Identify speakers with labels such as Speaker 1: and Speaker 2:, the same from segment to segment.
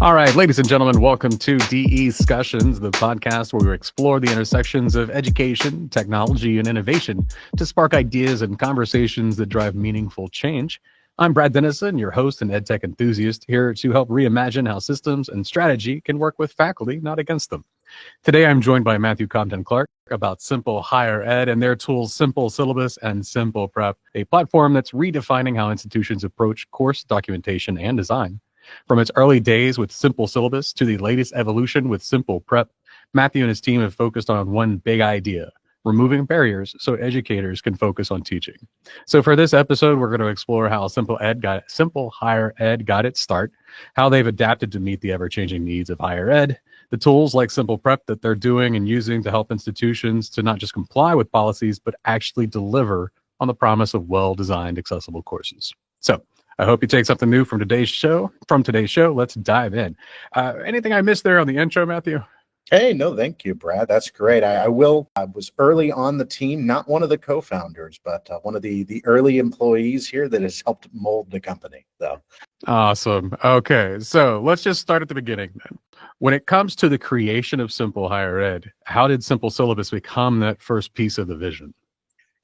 Speaker 1: All right, ladies and gentlemen, welcome to DE-Scussions, the podcast where we explore the intersections of education, technology, and innovation to spark ideas and conversations that drive meaningful change. I'm Brad Denison, your host and EdTech enthusiast, here to help reimagine how systems and strategy can work with faculty, not against them. Today, I'm joined by Matthew Compton-Clark about Simple Higher Ed and their tools Simple Syllabus and Simple Prep, a platform that's redefining how institutions approach course documentation and design. From its early days with Simple Syllabus to the latest evolution with Simple Prep, Matthew and his team have focused on one big idea: removing barriers so educators can focus on teaching. So for this episode, we're going to explore how Simple Higher Ed got its start, how they've adapted to meet the ever-changing needs of higher ed, the tools like Simple Prep that they're doing and using to help institutions to not just comply with policies, but actually deliver on the promise of well-designed, accessible courses. So I hope you take something new from today's show. Let's dive in. Anything I missed there on the intro, Matthew?
Speaker 2: Hey, no, thank you, Brad. That's great. I was early on the team, not one of the co-founders, but one of the early employees here that has helped mold the company. So
Speaker 1: awesome. Okay, so let's just start at the beginning then. When it comes to the creation of Simple Higher Ed, how did Simple Syllabus become that first piece of the vision?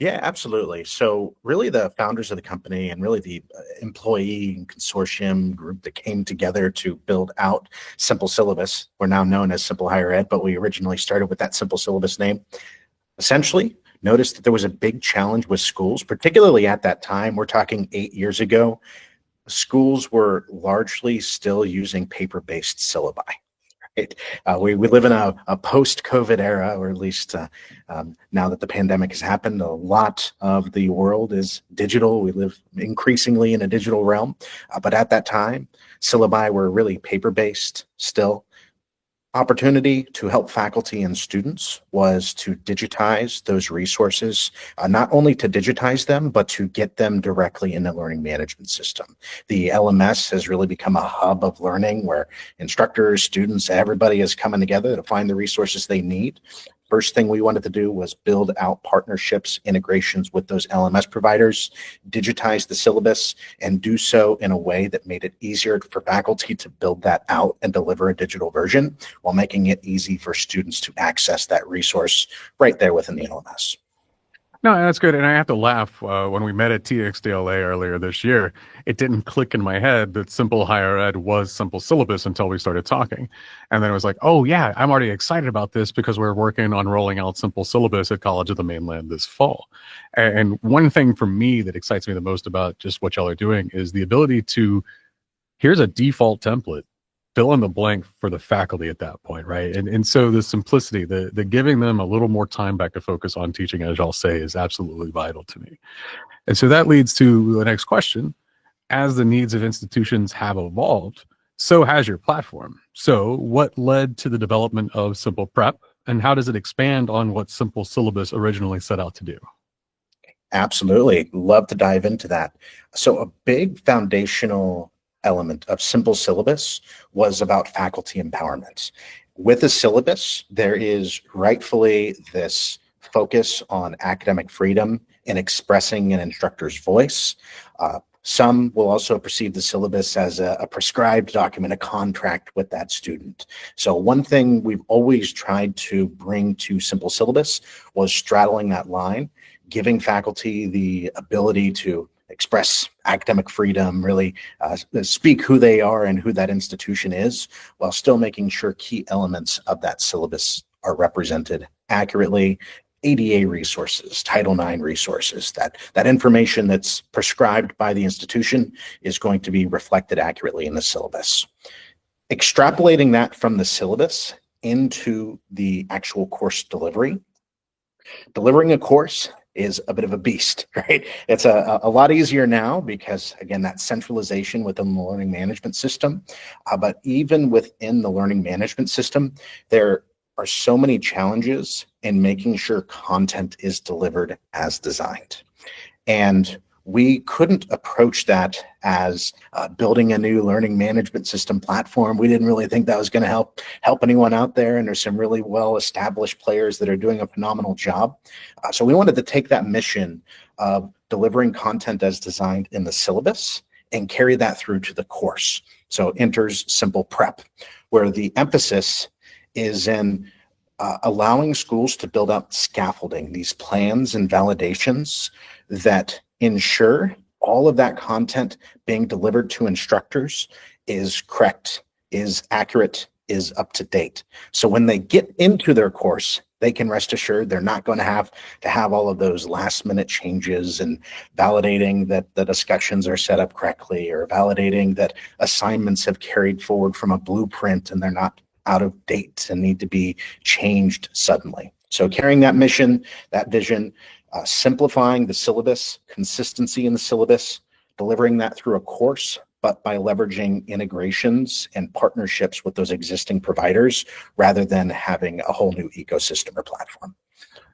Speaker 2: Yeah, absolutely. So really the founders of the company and really the employee consortium group that came together to build out Simple Syllabus, we're now known as Simple Higher Ed, but we originally started with that Simple Syllabus name, essentially noticed that there was a big challenge with schools, particularly at that time. We're talking 8 years ago. Schools were largely still using paper-based syllabi. We live in a post-COVID era, or at least now that the pandemic has happened, a lot of the world is digital. We live increasingly in a digital realm. But at that time, syllabi were really paper-based still. Opportunity to help faculty and students was to digitize those resources, not only to digitize them, but to get them directly in the learning management system. The LMS has really become a hub of learning where instructors, students, everybody is coming together to find the resources they need. First thing we wanted to do was build out partnerships, integrations with those LMS providers, digitize the syllabus, and do so in a way that made it easier for faculty to build that out and deliver a digital version while making it easy for students to access that resource right there within the LMS.
Speaker 1: No, that's good. And I have to laugh. When we met at TxDLA earlier this year, it didn't click in my head that Simple Higher Ed was Simple Syllabus until we started talking. And then it was like, oh yeah, I'm already excited about this because we're working on rolling out Simple Syllabus at College of the Mainland this fall. And one thing for me that excites me the most about just what y'all are doing is the ability to, here's a default template, fill in the blank for the faculty at that point, right? And so the simplicity, the giving them a little more time back to focus on teaching, as y'all say, is absolutely vital to me. And so that leads to the next question. As the needs of institutions have evolved, so has your platform. So what led to the development of Simple Prep, and how does it expand on what Simple Syllabus originally set out to do?
Speaker 2: Absolutely. Love to dive into that. So a big foundational element of Simple Syllabus was about faculty empowerment. With the syllabus, there is rightfully this focus on academic freedom and expressing an instructor's voice. Some will also perceive the syllabus as a prescribed document, a contract with that student. So one thing we've always tried to bring to Simple Syllabus was straddling that line, giving faculty the ability to express academic freedom, really speak who they are and who that institution is, while still making sure key elements of that syllabus are represented accurately. ADA resources, Title IX resources, that information that's prescribed by the institution is going to be reflected accurately in the syllabus. Extrapolating that from the syllabus into the actual course delivery. Delivering a course is a bit of a beast, right? It's a lot easier now because, again, that centralization within the learning management system. But even within the learning management system, there are so many challenges in making sure content is delivered as designed. And we couldn't approach that as building a new learning management system platform. We didn't really think that was going to help anyone out there. And there's some really well-established players that are doing a phenomenal job. So we wanted to take that mission of delivering content as designed in the syllabus and carry that through to the course. So enters simple prep, where the emphasis is in allowing schools to build up scaffolding, these plans and validations that ensure all of that content being delivered to instructors is correct, is accurate, is up to date. So when they get into their course, they can rest assured they're not going to have all of those last minute changes and validating that the discussions are set up correctly, or validating that assignments have carried forward from a blueprint and they're not out of date and need to be changed suddenly. So carrying that mission, that vision, simplifying the syllabus, consistency in the syllabus, delivering that through a course, but by leveraging integrations and partnerships with those existing providers rather than having a whole new ecosystem or platform.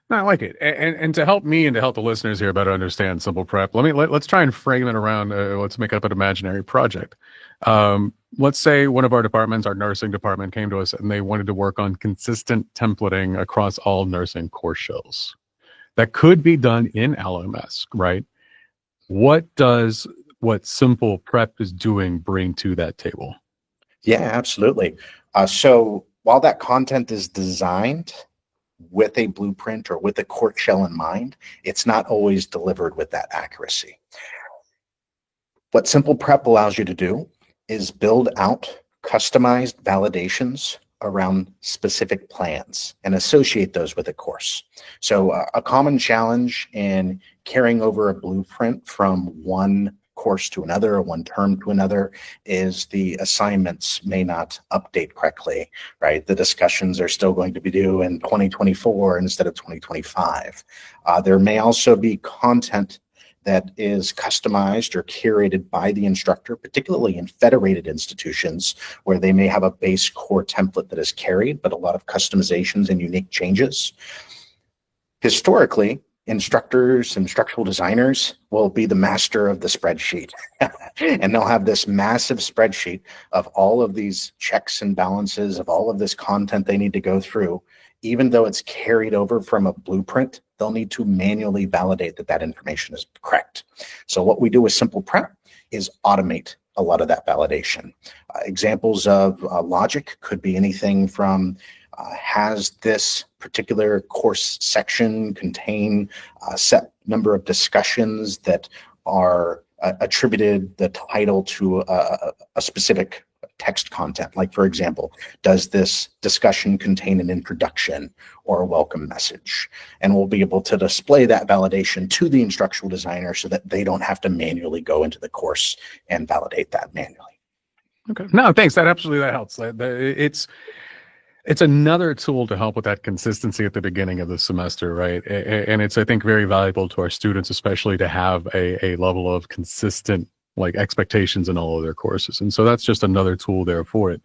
Speaker 1: I like it. And to help me and to help the listeners here better understand Simple Prep, let's try and frame it around, let's make up an imaginary project. Let's say one of our departments, our nursing department, came to us and they wanted to work on consistent templating across all nursing course shells. That could be done in LMS, right? What Simple Prep is doing bring to that table?
Speaker 2: Yeah, absolutely. So while that content is designed with a blueprint or with a court shell in mind, it's not always delivered with that accuracy. What Simple Prep allows you to do is build out customized validations around specific plans and associate those with a course. So a common challenge in carrying over a blueprint from one course to another, or one term to another, is the assignments may not update correctly, right? The discussions are still going to be due in 2024 instead of 2025. There may also be content that is customized or curated by the instructor, particularly in federated institutions where they may have a base core template that is carried, but a lot of customizations and unique changes. Historically, instructors and instructional designers will be the master of the spreadsheet. And they'll have this massive spreadsheet of all of these checks and balances, of all of this content they need to go through. Even though it's carried over from a blueprint, they'll need to manually validate that that information is correct. So what we do with Simple Prep is automate a lot of that validation. Examples of logic could be anything from has this particular course section contain a set number of discussions that are attributed the title to a specific text content. Like, for example, does this discussion contain an introduction or a welcome message? And we'll be able to display that validation to the instructional designer so that they don't have to manually go into the course and validate that manually.
Speaker 1: Okay. No, thanks. That helps. It's another tool to help with that consistency at the beginning of the semester, right? And it's, I think, very valuable to our students, especially to have a level of consistent expectations in all of their courses. And so that's just another tool there for it.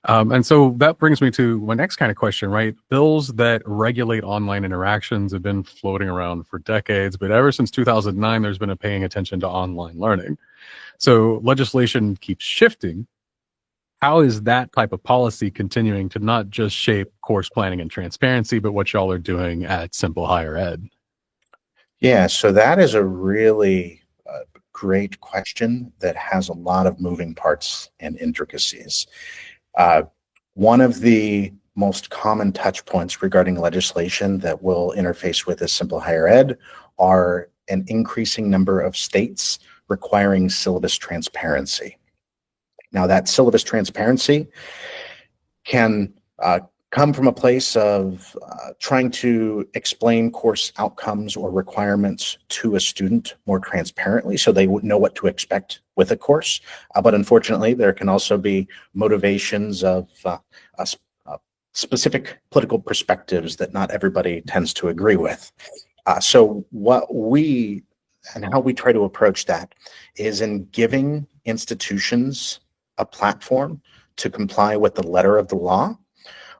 Speaker 1: And so that brings me to my next kind of question, right? Bills that regulate online interactions have been floating around for decades, but ever since 2009, there's been a paying attention to online learning. So legislation keeps shifting. How is that type of policy continuing to not just shape course planning and transparency, but what y'all are doing at Simple Higher Ed?
Speaker 2: Yeah, so that is a really great question that has a lot of moving parts and intricacies. One of the most common touch points regarding legislation that we'll interface with as Simple Higher Ed are an increasing number of states requiring syllabus transparency. Now, that syllabus transparency can come from a place of trying to explain course outcomes or requirements to a student more transparently so they would know what to expect with a course. But unfortunately, there can also be motivations of specific political perspectives that not everybody tends to agree with. So what we and how we try to approach that is in giving institutions a platform to comply with the letter of the law,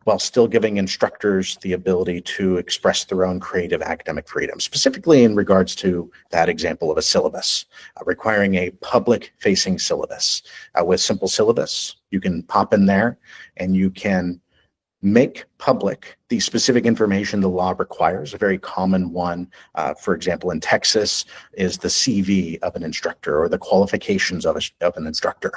Speaker 2: while still giving instructors the ability to express their own creative academic freedom, specifically in regards to that example of a syllabus, requiring a public-facing syllabus. With Simple Syllabus, you can pop in there and you can make public the specific information the law requires. A very common one, for example, in Texas, is the CV of an instructor or the qualifications of an instructor,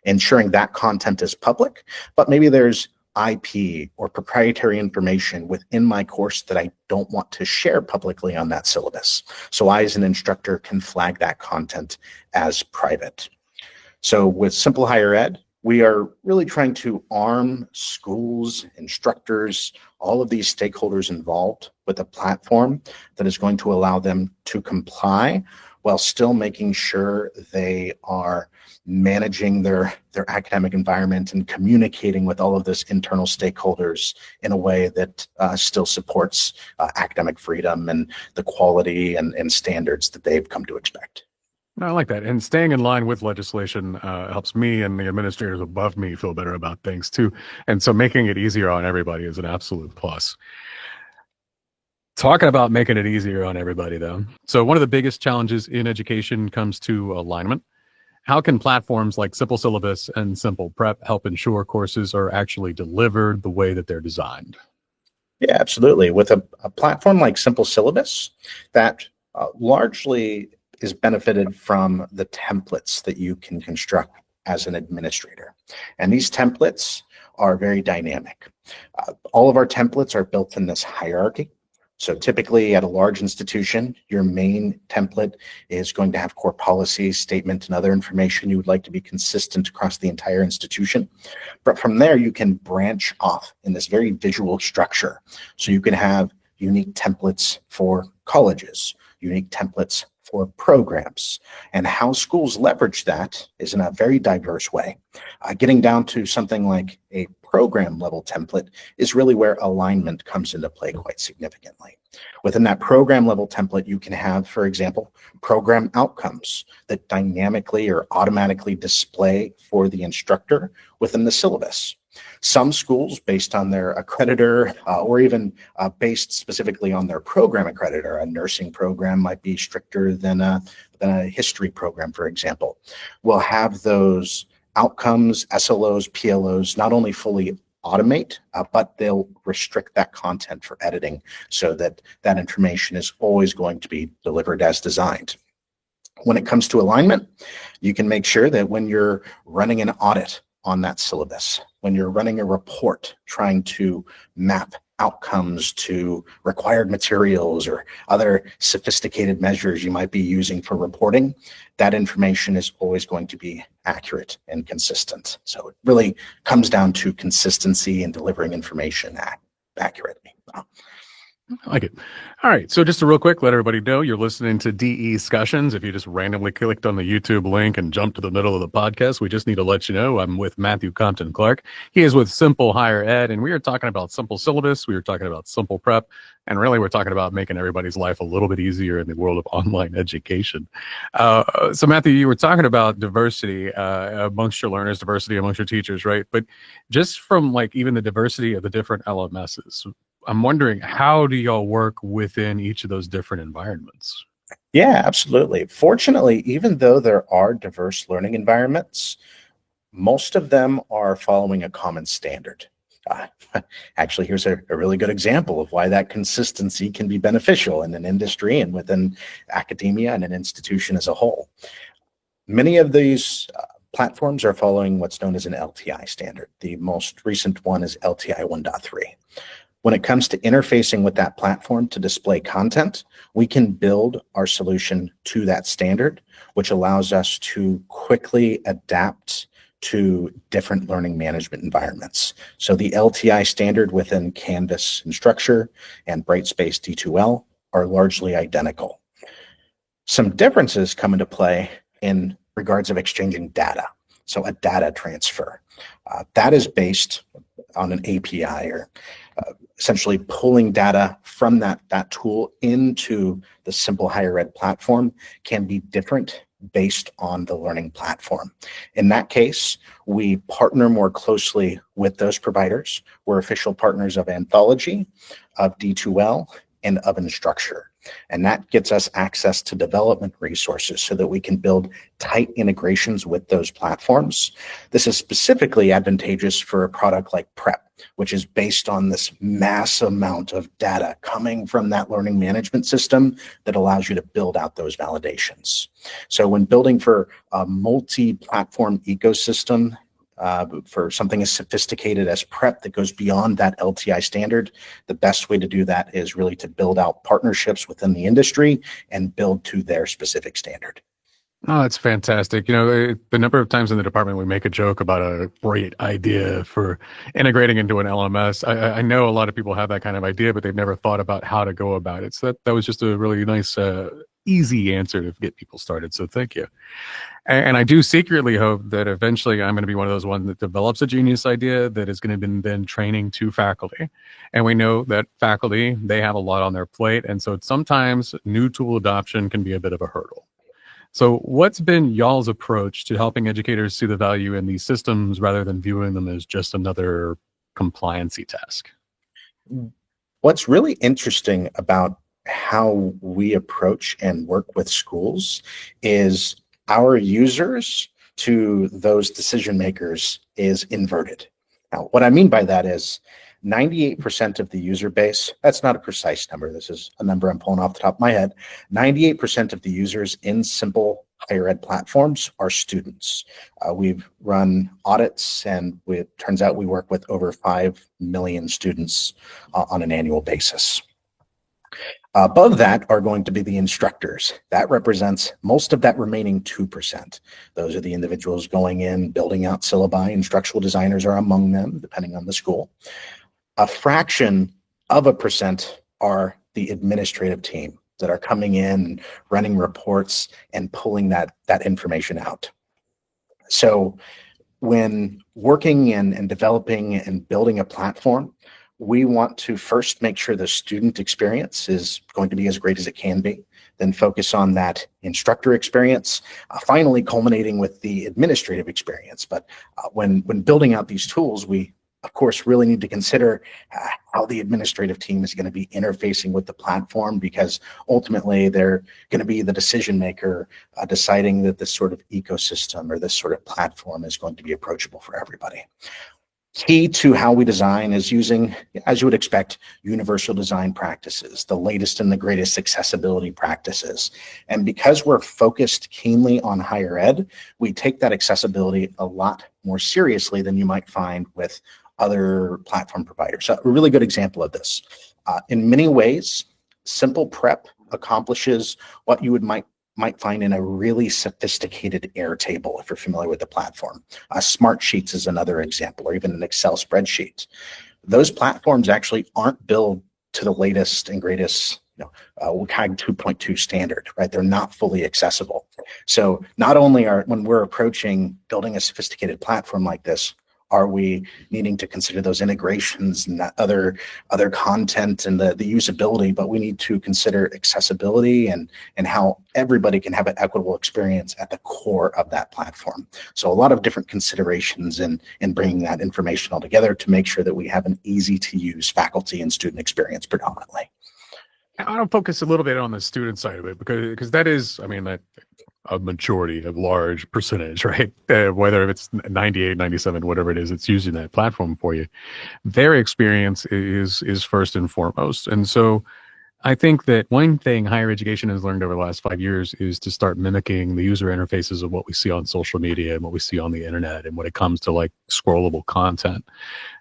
Speaker 2: ensuring that content is public, but maybe there's IP or proprietary information within my course that I don't want to share publicly on that syllabus. So I, as an instructor, can flag that content as private. So with Simple Higher Ed, we are really trying to arm schools, instructors, all of these stakeholders involved with a platform that is going to allow them to comply while still making sure they are managing their academic environment and communicating with all of those internal stakeholders in a way that still supports academic freedom and the quality and standards that they've come to expect.
Speaker 1: I like that. And staying in line with legislation helps me and the administrators above me feel better about things too. And so making it easier on everybody is an absolute plus. Talking about making it easier on everybody, though. So one of the biggest challenges in education comes to alignment. How can platforms like Simple Syllabus and Simple Prep help ensure courses are actually delivered the way that they're designed?
Speaker 2: Yeah, absolutely. With a platform like Simple Syllabus, that largely is benefited from the templates that you can construct as an administrator. And these templates are very dynamic. All of our templates are built in this hierarchy. So typically at a large institution, your main template is going to have core policies, statement, and other information you would like to be consistent across the entire institution. But from there, you can branch off in this very visual structure. So you can have unique templates for colleges, unique templates for programs, and how schools leverage that is in a very diverse way. Getting down to something like a program level template is really where alignment comes into play quite significantly. Within that program level template, you can have, for example, program outcomes that dynamically or automatically display for the instructor within the syllabus. Some schools, based on their accreditor or even based specifically on their program accreditor, a nursing program might be stricter than a history program, for example, will have those outcomes, SLOs, PLOs, not only fully automate, but they'll restrict that content for editing so that that information is always going to be delivered as designed. When it comes to alignment, you can make sure that when you're running an audit on that syllabus, when you're running a report trying to map outcomes to required materials or other sophisticated measures you might be using for reporting, that information is always going to be accurate and consistent. So it really comes down to consistency and delivering information accurately.
Speaker 1: I like it. All right. So just a real quick, let everybody know you're listening to DE Discussions. If you just randomly clicked on the YouTube link and jumped to the middle of the podcast, we just need to let you know I'm with Matthew Compton-Clark. He is with Simple Higher Ed, and we are talking about Simple Syllabus. We were talking about Simple Prep, and really we're talking about making everybody's life a little bit easier in the world of online education. So Matthew, you were talking about diversity amongst your learners, diversity amongst your teachers, right? But just from like even the diversity of the different LMSs, I'm wondering, how do y'all work within each of those different environments?
Speaker 2: Yeah, absolutely. Fortunately, even though there are diverse learning environments, most of them are following a common standard. Actually, here's a really good example of why that consistency can be beneficial in an industry and within academia and an institution as a whole. Many of these platforms are following what's known as an LTI standard. The most recent one is LTI 1.3. When it comes to interfacing with that platform to display content, we can build our solution to that standard, which allows us to quickly adapt to different learning management environments. So the LTI standard within Canvas and Structure and Brightspace D2L are largely identical. Some differences come into play in regards of exchanging data. So a data transfer. That is based on an API or essentially pulling data from that tool into the Simple Higher Ed platform can be different based on the learning platform. In that case, we partner more closely with those providers. We're official partners of Anthology, of D2L, and oven structure. And that gets us access to development resources so that we can build tight integrations with those platforms. This is specifically advantageous for a product like Prep, which is based on this mass amount of data coming from that learning management system that allows you to build out those validations. So when building for a multi-platform ecosystem, for something as sophisticated as Prep that goes beyond that LTI standard, the best way to do that is really to build out partnerships within the industry and build to their specific standard.
Speaker 1: Oh, that's fantastic. The number of times in the department we make a joke about a great idea for integrating into an LMS. I know a lot of people have that kind of idea, but they've never thought about how to go about it. So that was just a really nice, easy answer to get people started. So thank you. And I do secretly hope that eventually I'm going to be one of those ones that develops a genius idea that is going to be then training to faculty. And we know that faculty, they have a lot on their plate. And so sometimes new tool adoption can be a bit of a hurdle. So what's been y'all's approach to helping educators see the value in these systems rather than viewing them as just another compliancy task?
Speaker 2: What's really interesting about how we approach and work with schools is our users to those decision makers is inverted. Now, what I mean by that is 98% of the user base, that's not a precise number, this is a number I'm pulling off the top of my head, 98% of the users in simple higher ed platforms are students. We've run audits, and it turns out we work with over 5 million students on an annual basis. Above that are going to be the instructors. That represents most of that remaining 2%. Those are the individuals going in, building out syllabi. Instructional designers are among them, depending on the school. A fraction of a percent are the administrative team that are coming in, running reports, and pulling that information out. So when working and developing and building a platform, we want to first make sure the student experience is going to be as great as it can be, then focus on that instructor experience, finally culminating with the administrative experience. But when building out these tools, we, of course, really need to consider how the administrative team is going to be interfacing with the platform, because ultimately they're going to be the decision maker deciding that this sort of ecosystem or this sort of platform is going to be approachable for everybody. Key to how we design is using, as you would expect, universal design practices, the latest and the greatest accessibility practices. And because we're focused keenly on higher ed, we take that accessibility a lot more seriously than you might find with other platform providers. So a really good example of this. In many ways, simple prep accomplishes what you might find in a really sophisticated Airtable, if you're familiar with the platform. Smartsheets is another example, or even an Excel spreadsheet. Those platforms actually aren't built to the latest and greatest WCAG 2.2 standard, right? They're not fully accessible. So not only when we're approaching building a sophisticated platform like this, are we needing to consider those integrations and that other content and the usability, but we need to consider accessibility and how everybody can have an equitable experience at the core of that platform. So a lot of different considerations in bringing that information all together to make sure that we have an easy to use faculty and student experience predominantly.
Speaker 1: I want to focus a little bit on the student side of it, because that is, that a majority, a large percentage, right? Whether it's 98, 97, whatever it is, it's using that platform for you. Their experience is first and foremost. And so I think that one thing higher education has learned over the last 5 years is to start mimicking the user interfaces of what we see on social media and what we see on the internet, and when it comes to like scrollable content.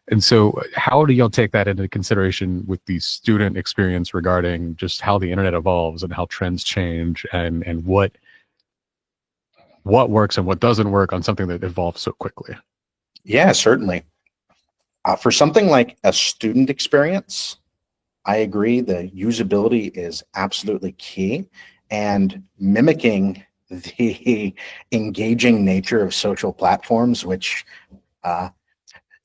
Speaker 1: And so how do y'all take that into consideration with the student experience regarding just how the internet evolves and how trends change and what works and what doesn't work on something that evolves so quickly?
Speaker 2: Yeah, certainly. For something like a student experience, I agree the usability is absolutely key, and mimicking the engaging nature of social platforms, which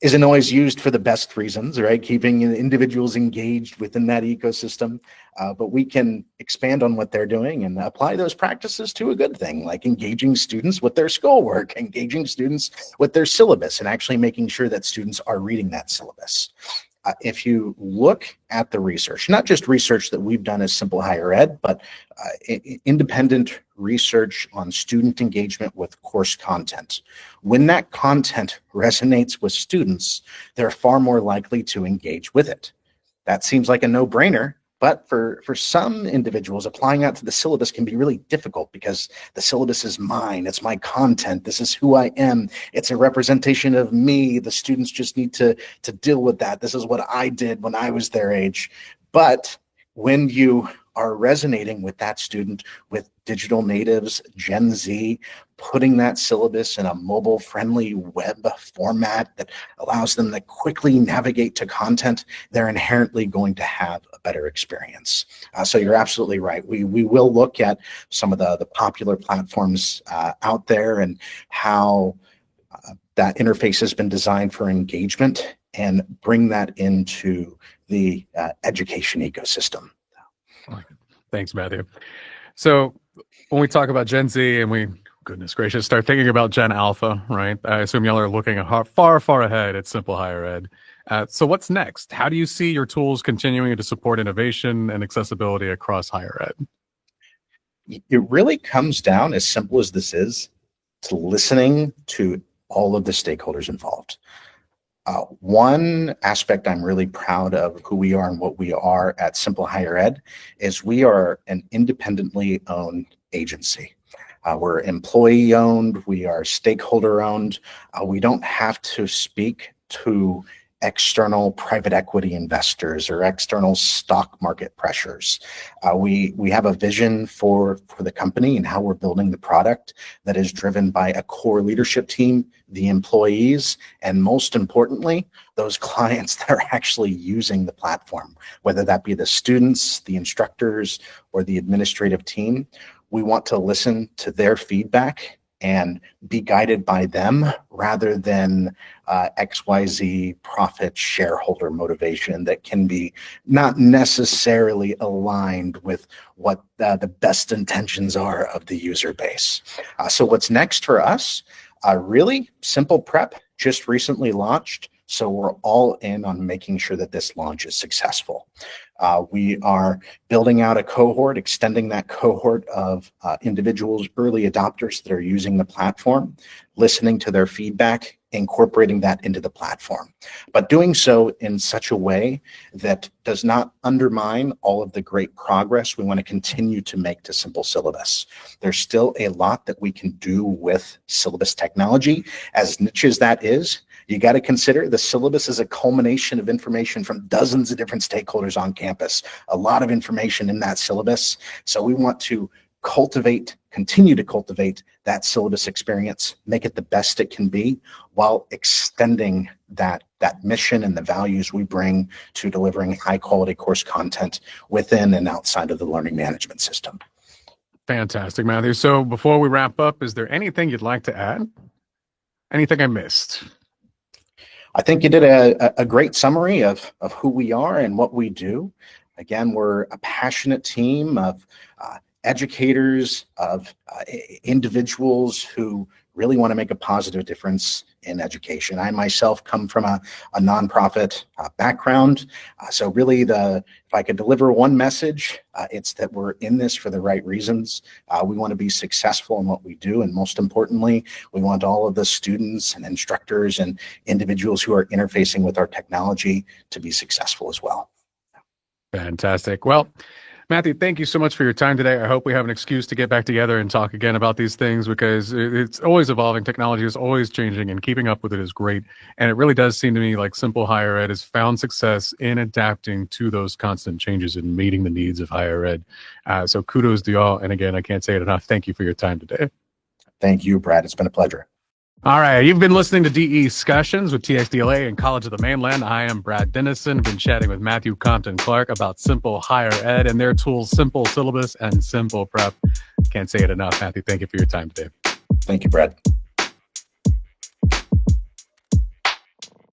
Speaker 2: isn't always used for the best reasons, right? Keeping individuals engaged within that ecosystem. But we can expand on what they're doing and apply those practices to a good thing, like engaging students with their schoolwork, engaging students with their syllabus, and actually making sure that students are reading that syllabus. if you look at the research, not just research that we've done as Simple Higher Ed, but independent research on student engagement with course content. When that content resonates with students, they're far more likely to engage with it. That seems like a no-brainer, but for some individuals, applying that to the syllabus can be really difficult because the syllabus is mine, it's my content, this is who I am, it's a representation of me, the students just need to deal with that, this is what I did when I was their age. But when you are resonating with that student, with digital natives, Gen Z, putting that syllabus in a mobile-friendly web format that allows them to quickly navigate to content, they're inherently going to have a better experience. So you're absolutely right. We will look at some of the popular platforms out there and how that interface has been designed for engagement and bring that into the education ecosystem.
Speaker 1: Thanks, Matthew. So when we talk about Gen Z and we, goodness gracious, start thinking about Gen Alpha, right? I assume y'all are looking far, far ahead at Simple Higher Ed. So what's next? How do you see your tools continuing to support innovation and accessibility across higher ed?
Speaker 2: It really comes down, as simple as this is, to listening to all of the stakeholders involved. One aspect I'm really proud of who we are and what we are at Simple Higher Ed is we are an independently owned agency. We're employee owned, we are stakeholder owned. We don't have to speak to external private equity investors or external stock market pressures. We have a vision for the company and how we're building the product that is driven by a core leadership team, the employees, and most importantly, those clients that are actually using the platform, whether that be the students, the instructors, or the administrative team. We want to listen to their feedback and be guided by them rather than XYZ profit shareholder motivation that can be not necessarily aligned with what the best intentions are of the user base. So what's next for us? Really simple prep, just recently launched. So we're all in on making sure that this launch is successful. We are building out a cohort, extending that cohort of individuals, early adopters that are using the platform, listening to their feedback, incorporating that into the platform, but doing so in such a way that does not undermine all of the great progress we want to continue to make to Simple Syllabus. There's still a lot that we can do with syllabus technology. As niche as that is, you got to consider the syllabus is a culmination of information from dozens of different stakeholders on campus, a lot of information in that syllabus. So we want to continue to cultivate that syllabus experience, make it the best it can be while extending that mission and the values we bring to delivering high quality course content within and outside of the learning management system.
Speaker 1: Fantastic, Matthew. So before we wrap up, is there anything you'd like to add? Anything I missed?
Speaker 2: I think you did a great summary of who we are and what we do. Again, we're a passionate team of educators, of individuals who really want to make a positive difference in education. I myself come from a nonprofit background. So really if I could deliver one message, it's that we're in this for the right reasons. We want to be successful in what we do. And most importantly, we want all of the students and instructors and individuals who are interfacing with our technology to be successful as well.
Speaker 1: Fantastic. Well, Matthew, thank you so much for your time today. I hope we have an excuse to get back together and talk again about these things because it's always evolving. Technology is always changing and keeping up with it is great. And it really does seem to me like Simple Higher Ed has found success in adapting to those constant changes and meeting the needs of higher ed. So kudos to y'all. And again, I can't say it enough. Thank you for your time today.
Speaker 2: Thank you, Brad. It's been a pleasure.
Speaker 1: All right, you've been listening to DE Discussions with TxDLA and College of the Mainland. I am Brad Denison. I've been chatting with Matthew Compton-Clark about Simple Higher Ed and their tools, Simple Syllabus and Simple Prep. Can't say it enough, Matthew. Thank you for your time today.
Speaker 2: Thank you, Brad.